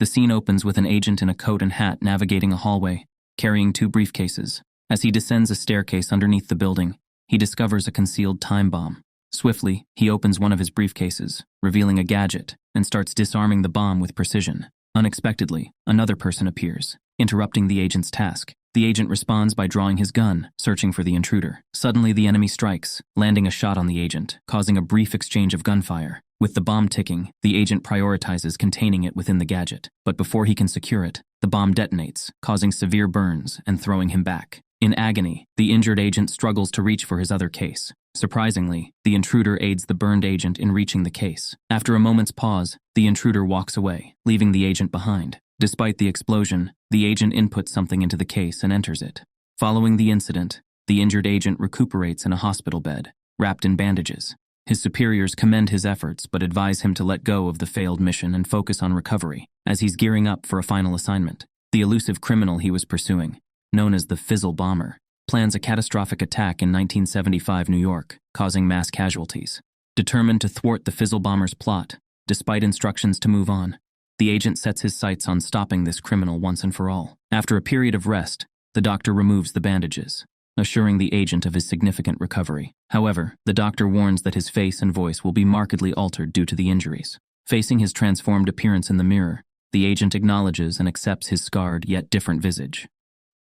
The scene opens with an agent in a coat and hat navigating a hallway, carrying 2 briefcases. As he descends a staircase underneath the building, he discovers a concealed time bomb. Swiftly, he opens one of his briefcases, revealing a gadget, and starts disarming the bomb with precision. Unexpectedly, another person appears, interrupting the agent's task. The agent responds by drawing his gun, searching for the intruder. Suddenly, the enemy strikes, landing a shot on the agent, causing a brief exchange of gunfire. With the bomb ticking, the agent prioritizes containing it within the gadget. But before he can secure it, the bomb detonates, causing severe burns and throwing him back. In agony, the injured agent struggles to reach for his other case. Surprisingly, the intruder aids the burned agent in reaching the case. After a moment's pause, the intruder walks away, leaving the agent behind. Despite the explosion, the agent inputs something into the case and enters it. Following the incident, the injured agent recuperates in a hospital bed, wrapped in bandages. His superiors commend his efforts but advise him to let go of the failed mission and focus on recovery, as he's gearing up for a final assignment. The elusive criminal he was pursuing, known as the k4ll bomber, plans a catastrophic attack in 1975 New York, causing mass casualties. Determined to thwart the k4ll bomber's plot, despite instructions to move on, the agent sets his sights on stopping this criminal once and for all. After a period of rest, the doctor removes the bandages, assuring the agent of his significant recovery. However, the doctor warns that his face and voice will be markedly altered due to the injuries. Facing his transformed appearance in the mirror, the agent acknowledges and accepts his scarred yet different visage.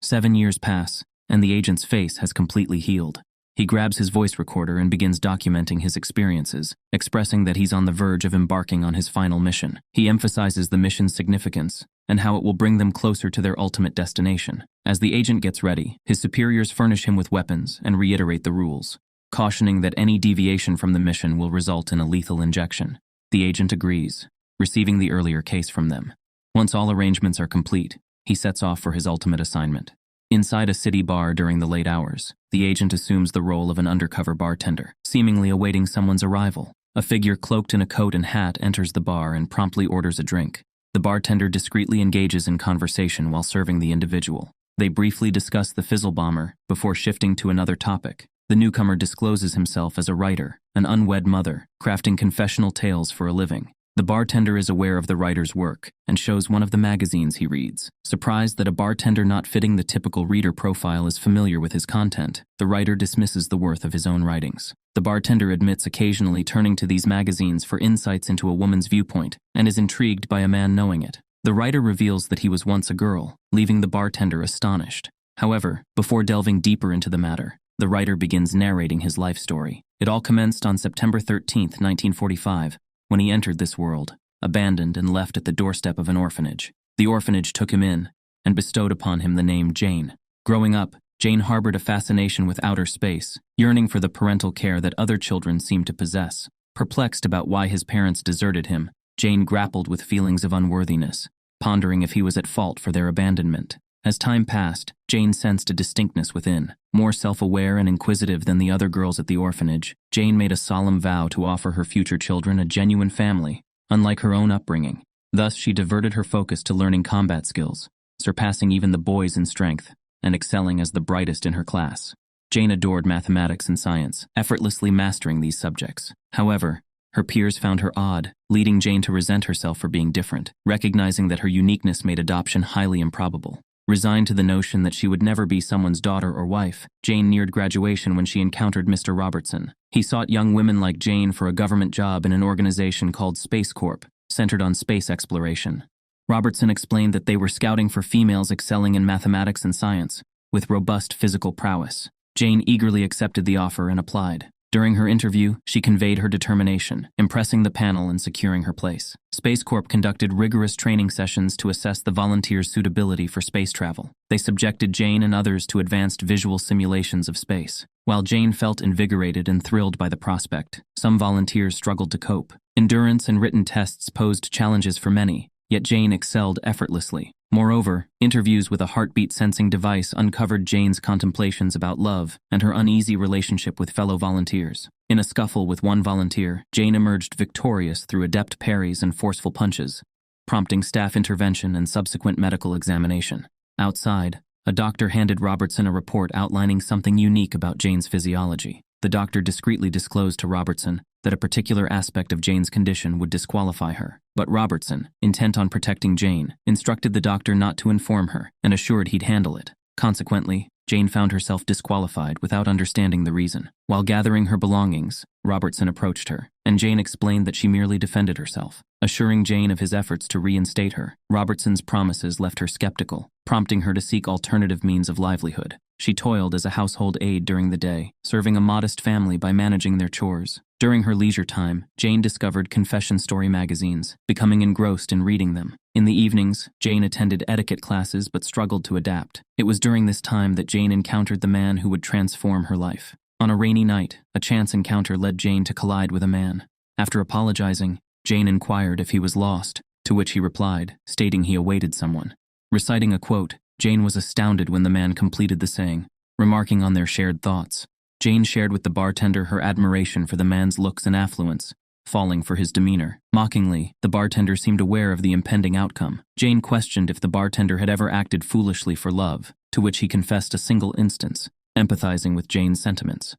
7 years pass, and the agent's face has completely healed. He grabs his voice recorder and begins documenting his experiences, expressing that he's on the verge of embarking on his final mission. He emphasizes the mission's significance and how it will bring them closer to their ultimate destination. As the agent gets ready, his superiors furnish him with weapons and reiterate the rules, cautioning that any deviation from the mission will result in a lethal injection. The agent agrees, receiving the earlier case from them. Once all arrangements are complete, he sets off for his ultimate assignment. Inside a city bar during the late hours, the agent assumes the role of an undercover bartender, seemingly awaiting someone's arrival. A figure cloaked in a coat and hat enters the bar and promptly orders a drink. The bartender discreetly engages in conversation while serving the individual. They briefly discuss the k4ll bomber before shifting to another topic. The newcomer discloses himself as a writer, an unwed mother, crafting confessional tales for a living. The bartender is aware of the writer's work and shows one of the magazines he reads. Surprised that a bartender not fitting the typical reader profile is familiar with his content, the writer dismisses the worth of his own writings. The bartender admits occasionally turning to these magazines for insights into a woman's viewpoint and is intrigued by a man knowing it. The writer reveals that he was once a girl, leaving the bartender astonished. However, before delving deeper into the matter, the writer begins narrating his life story. It all commenced on September 13, 1945, when he entered this world, abandoned and left at the doorstep of an orphanage. The orphanage took him in and bestowed upon him the name Jane. Growing up, Jane harbored a fascination with outer space, yearning for the parental care that other children seemed to possess. Perplexed about why his parents deserted him, Jane grappled with feelings of unworthiness, pondering if he was at fault for their abandonment. As time passed, Jane sensed a distinctness within. More self-aware and inquisitive than the other girls at the orphanage, Jane made a solemn vow to offer her future children a genuine family, unlike her own upbringing. Thus, she diverted her focus to learning combat skills, surpassing even the boys in strength, and excelling as the brightest in her class. Jane adored mathematics and science, effortlessly mastering these subjects. However, her peers found her odd, leading Jane to resent herself for being different, recognizing that her uniqueness made adoption highly improbable. Resigned to the notion that she would never be someone's daughter or wife, Jane neared graduation when she encountered Mr. Robertson. He sought young women like Jane for a government job in an organization called Space Corp, centered on space exploration. Robertson explained that they were scouting for females excelling in mathematics and science, with robust physical prowess. Jane eagerly accepted the offer and applied. During her interview, she conveyed her determination, impressing the panel and securing her place. Space Corp conducted rigorous training sessions to assess the volunteers' suitability for space travel. They subjected Jane and others to advanced visual simulations of space. While Jane felt invigorated and thrilled by the prospect, some volunteers struggled to cope. Endurance and written tests posed challenges for many, yet Jane excelled effortlessly. Moreover, interviews with a heartbeat-sensing device uncovered Jane's contemplations about love and her uneasy relationship with fellow volunteers. In a scuffle with one volunteer, Jane emerged victorious through adept parries and forceful punches, prompting staff intervention and subsequent medical examination. Outside, a doctor handed Robertson a report outlining something unique about Jane's physiology. the doctor discreetly disclosed to Robertson that a particular aspect of Jane's condition would disqualify her. But Robertson, intent on protecting Jane, instructed the doctor not to inform her and assured he'd handle it. Consequently, Jane found herself disqualified without understanding the reason. While gathering her belongings, Robertson approached her, and Jane explained that she merely defended herself. Assuring Jane of his efforts to reinstate her, Robertson's promises left her skeptical, prompting her to seek alternative means of livelihood. She toiled as a household aide during the day, serving a modest family by managing their chores. During her leisure time, Jane discovered confession story magazines, becoming engrossed in reading them. In the evenings, Jane attended etiquette classes but struggled to adapt. It was during this time that Jane encountered the man who would transform her life. On a rainy night, a chance encounter led Jane to collide with a man. After apologizing, Jane inquired if he was lost, to which he replied, stating he awaited someone. Reciting a quote, Jane was astounded when the man completed the saying, remarking on their shared thoughts. Jane shared with the bartender her admiration for the man's looks and affluence, falling for his demeanor. Mockingly, the bartender seemed aware of the impending outcome. Jane questioned if the bartender had ever acted foolishly for love, to which he confessed a single instance, empathizing with Jane's sentiments.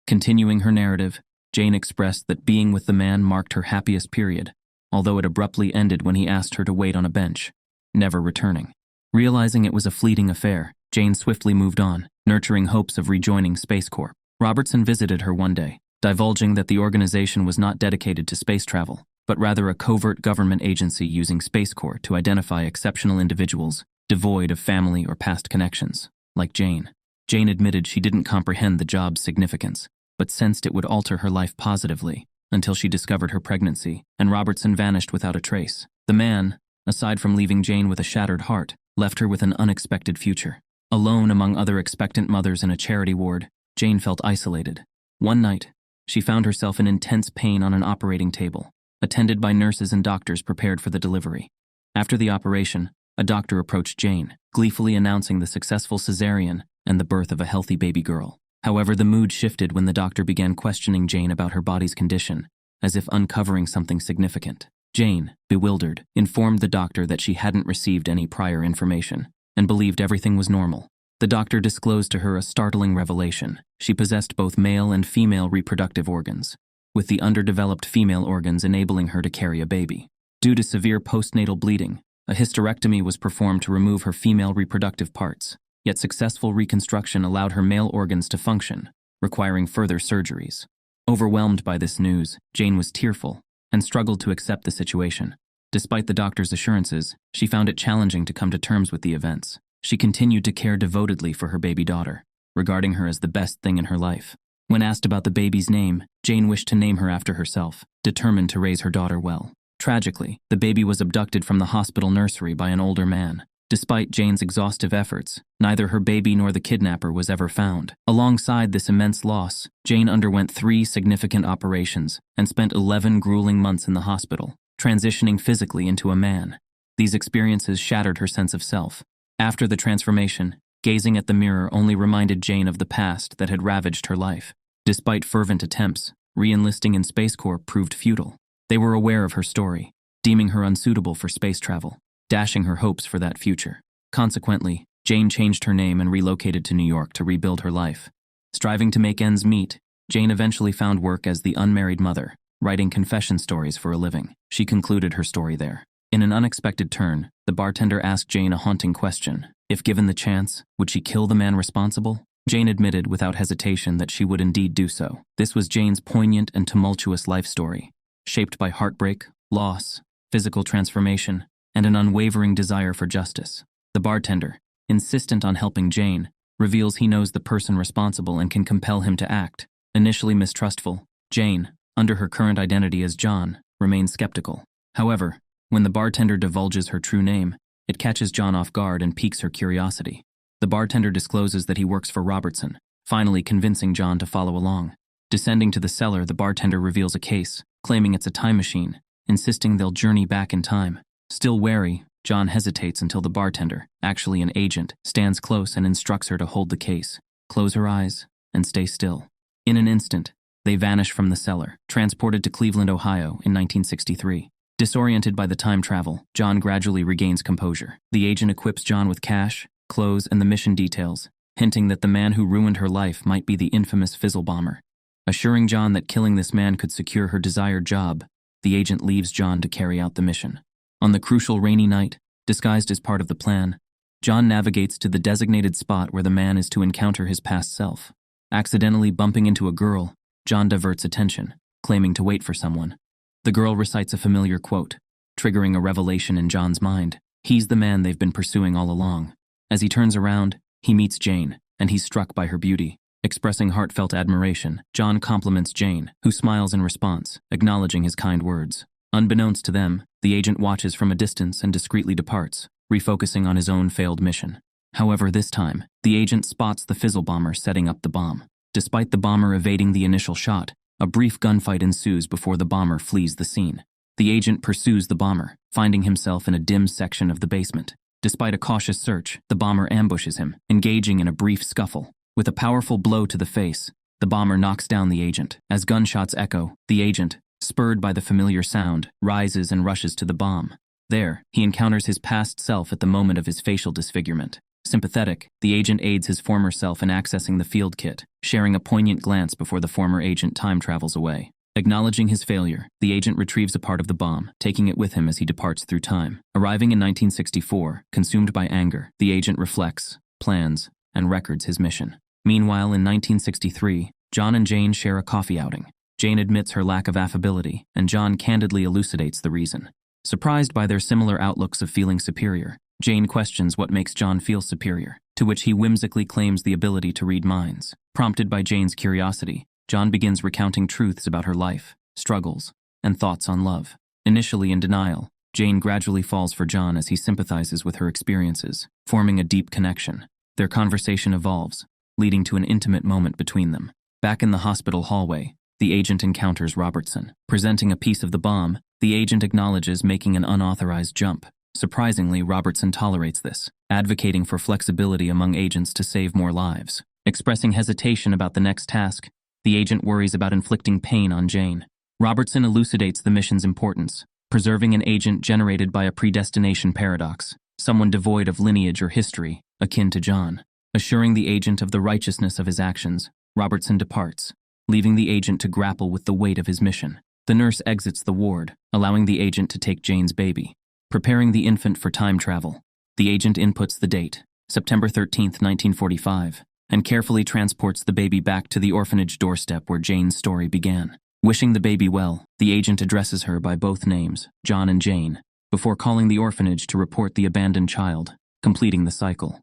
Continuing her narrative, Jane expressed that being with the man marked her happiest period, although it abruptly ended when he asked her to wait on a bench, never returning. Realizing it was a fleeting affair, Jane swiftly moved on, nurturing hopes of rejoining Space Corps. Robertson visited her one day, divulging that the organization was not dedicated to space travel, but rather a covert government agency using Space Corps to identify exceptional individuals devoid of family or past connections, like Jane. Jane admitted she didn't comprehend the job's significance, but sensed it would alter her life positively until she discovered her pregnancy, and Robertson vanished without a trace. The man, aside from leaving Jane with a shattered heart, left her with an unexpected future. Alone among other expectant mothers in a charity ward, Jane felt isolated. One night, she found herself in intense pain on an operating table, attended by nurses and doctors prepared for the delivery. After the operation, a doctor approached Jane, gleefully announcing the successful cesarean and the birth of a healthy baby girl. However, the mood shifted when the doctor began questioning Jane about her body's condition, as if uncovering something significant. Jane, bewildered, informed the doctor that she hadn't received any prior information and believed everything was normal. The doctor disclosed to her a startling revelation. She possessed both male and female reproductive organs, with the underdeveloped female organs enabling her to carry a baby. Due to severe postnatal bleeding, a hysterectomy was performed to remove her female reproductive parts, yet successful reconstruction allowed her male organs to function, requiring further surgeries. Overwhelmed by this news, Jane was tearful and struggled to accept the situation. Despite the doctor's assurances, she found it challenging to come to terms with the events. She continued to care devotedly for her baby daughter, regarding her as the best thing in her life. When asked about the baby's name, Jane wished to name her after herself, determined to raise her daughter well. Tragically, the baby was abducted from the hospital nursery by an older man. Despite Jane's exhaustive efforts, neither her baby nor the kidnapper was ever found. Alongside this immense loss, Jane underwent 3 significant operations and spent 11 grueling months in the hospital, transitioning physically into a man. These experiences shattered her sense of self. After the transformation, gazing at the mirror only reminded Jane of the past that had ravaged her life. Despite fervent attempts, re-enlisting in Space Corps proved futile. They were aware of her story, deeming her unsuitable for space travel, dashing her hopes for that future. Consequently, Jane changed her name and relocated to New York to rebuild her life. Striving to make ends meet, Jane eventually found work as the unmarried mother, writing confession stories for a living. She concluded her story there. In an unexpected turn, the bartender asked Jane a haunting question. If given the chance, would she kill the man responsible? Jane admitted without hesitation that she would indeed do so. This was Jane's poignant and tumultuous life story, shaped by heartbreak, loss, physical transformation, and an unwavering desire for justice. The bartender, insistent on helping Jane, reveals he knows the person responsible and can compel him to act. Initially mistrustful, Jane, under her current identity as John, remains skeptical. However, when the bartender divulges her true name, it catches John off guard and piques her curiosity. The bartender discloses that he works for Robertson, finally convincing John to follow along. Descending to the cellar, the bartender reveals a case, claiming it's a time machine, insisting they'll journey back in time. Still wary, John hesitates until the bartender, actually an agent, stands close and instructs her to hold the case, close her eyes, and stay still. In an instant, they vanish from the cellar, transported to Cleveland, Ohio in 1963. Disoriented by the time travel, John gradually regains composure. The agent equips John with cash, clothes, and the mission details, hinting that the man who ruined her life might be the infamous Fizzle bomber. Assuring John that killing this man could secure her desired job, the agent leaves John to carry out the mission. On the crucial rainy night, disguised as part of the plan, John navigates to the designated spot where the man is to encounter his past self. Accidentally bumping into a girl, John diverts attention, claiming to wait for someone. The girl recites a familiar quote, triggering a revelation in John's mind. He's the man they've been pursuing all along. As he turns around, he meets Jane, and he's struck by her beauty. Expressing heartfelt admiration, John compliments Jane, who smiles in response, acknowledging his kind words. Unbeknownst to them, the agent watches from a distance and discreetly departs, refocusing on his own failed mission. However, this time, the agent spots the fizzle bomber setting up the bomb. Despite the bomber evading the initial shot, a brief gunfight ensues before the bomber flees the scene. The agent pursues the bomber, finding himself in a dim section of the basement. Despite a cautious search, the bomber ambushes him, engaging in a brief scuffle. With a powerful blow to the face, the bomber knocks down the agent. As gunshots echo, the agent, spurred by the familiar sound, rises and rushes to the bomb. There, he encounters his past self at the moment of his facial disfigurement. Sympathetic, the agent aids his former self in accessing the field kit, sharing a poignant glance before the former agent time travels away. Acknowledging his failure, the agent retrieves a part of the bomb, taking it with him as he departs through time. Arriving in 1964, consumed by anger, the agent reflects, plans, and records his mission. Meanwhile, in 1963, John and Jane share a coffee outing. Jane admits her lack of affability, and John candidly elucidates the reason. Surprised by their similar outlooks of feeling superior, Jane questions what makes John feel superior, to which he whimsically claims the ability to read minds. Prompted by Jane's curiosity, John begins recounting truths about her life, struggles, and thoughts on love. Initially in denial, Jane gradually falls for John as he sympathizes with her experiences, forming a deep connection. Their conversation evolves, leading to an intimate moment between them. Back in the hospital hallway, the agent encounters Robertson. Presenting a piece of the bomb, the agent acknowledges making an unauthorized jump. Surprisingly, Robertson tolerates this, advocating for flexibility among agents to save more lives. Expressing hesitation about the next task, the agent worries about inflicting pain on Jane. Robertson elucidates the mission's importance, preserving an agent generated by a predestination paradox, someone devoid of lineage or history, akin to John. Assuring the agent of the righteousness of his actions, Robertson departs, leaving the agent to grapple with the weight of his mission. The nurse exits the ward, allowing the agent to take Jane's baby. Preparing the infant for time travel, the agent inputs the date, September 13, 1945, and carefully transports the baby back to the orphanage doorstep where Jane's story began. Wishing the baby well, the agent addresses her by both names, John and Jane, before calling the orphanage to report the abandoned child, completing the cycle.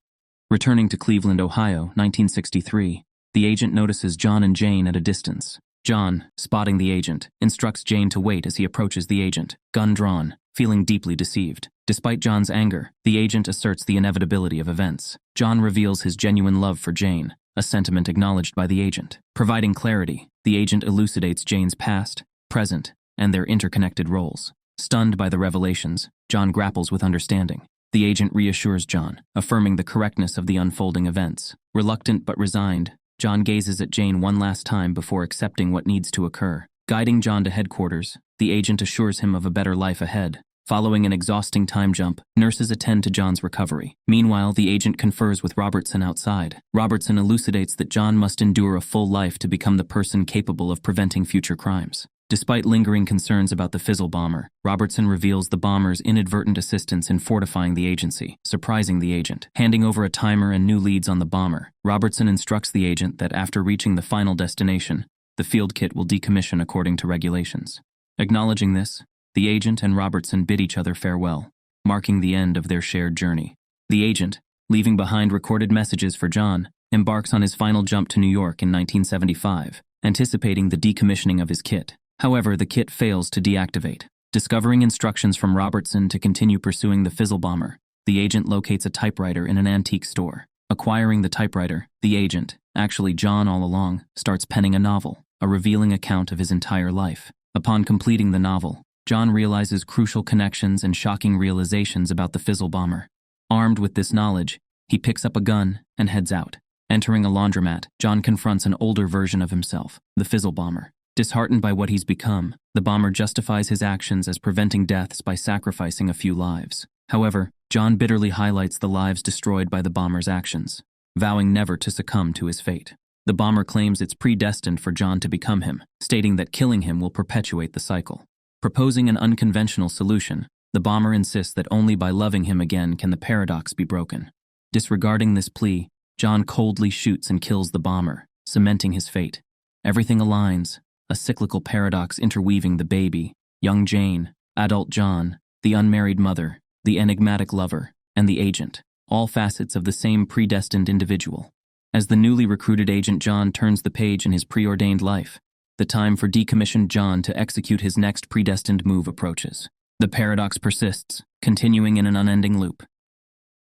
Returning to Cleveland, Ohio, 1963, the agent notices John and Jane at a distance. John, spotting the agent, instructs Jane to wait as he approaches the agent, gun drawn, feeling deeply deceived. Despite John's anger, the agent asserts the inevitability of events. John reveals his genuine love for Jane, a sentiment acknowledged by the agent. Providing clarity, the agent elucidates Jane's past, present, and their interconnected roles. Stunned by the revelations, John grapples with understanding. The agent reassures John, affirming the correctness of the unfolding events. Reluctant but resigned, John gazes at Jane one last time before accepting what needs to occur. Guiding John to headquarters, the agent assures him of a better life ahead. Following an exhausting time jump, nurses attend to John's recovery. Meanwhile, the agent confers with Robertson outside. Robertson elucidates that John must endure a full life to become the person capable of preventing future crimes. Despite lingering concerns about the fizzle bomber, Robertson reveals the bomber's inadvertent assistance in fortifying the agency, surprising the agent. Handing over a timer and new leads on the bomber, Robertson instructs the agent that after reaching the final destination, the field kit will decommission according to regulations. Acknowledging this, the agent and Robertson bid each other farewell, marking the end of their shared journey. The agent, leaving behind recorded messages for John, embarks on his final jump to New York in 1975, anticipating the decommissioning of his kit. However, the kit fails to deactivate. Discovering instructions from Robertson to continue pursuing the fizzle bomber, the agent locates a typewriter in an antique store. Acquiring the typewriter, the agent, actually John all along, starts penning a novel, a revealing account of his entire life. Upon completing the novel, John realizes crucial connections and shocking realizations about the fizzle bomber. Armed with this knowledge, he picks up a gun and heads out. Entering a laundromat, John confronts an older version of himself, the fizzle bomber. Disheartened by what he's become, the bomber justifies his actions as preventing deaths by sacrificing a few lives. However, John bitterly highlights the lives destroyed by the bomber's actions, vowing never to succumb to his fate. The bomber claims it's predestined for John to become him, stating that killing him will perpetuate the cycle. Proposing an unconventional solution, the bomber insists that only by loving him again can the paradox be broken. Disregarding this plea, John coldly shoots and kills the bomber, cementing his fate. Everything aligns, a cyclical paradox interweaving the baby, young Jane, adult John, the unmarried mother, the enigmatic lover, and the agent, all facets of the same predestined individual. As the newly recruited Agent John turns the page in his preordained life, the time for decommissioned John to execute his next predestined move approaches. The paradox persists, continuing in an unending loop.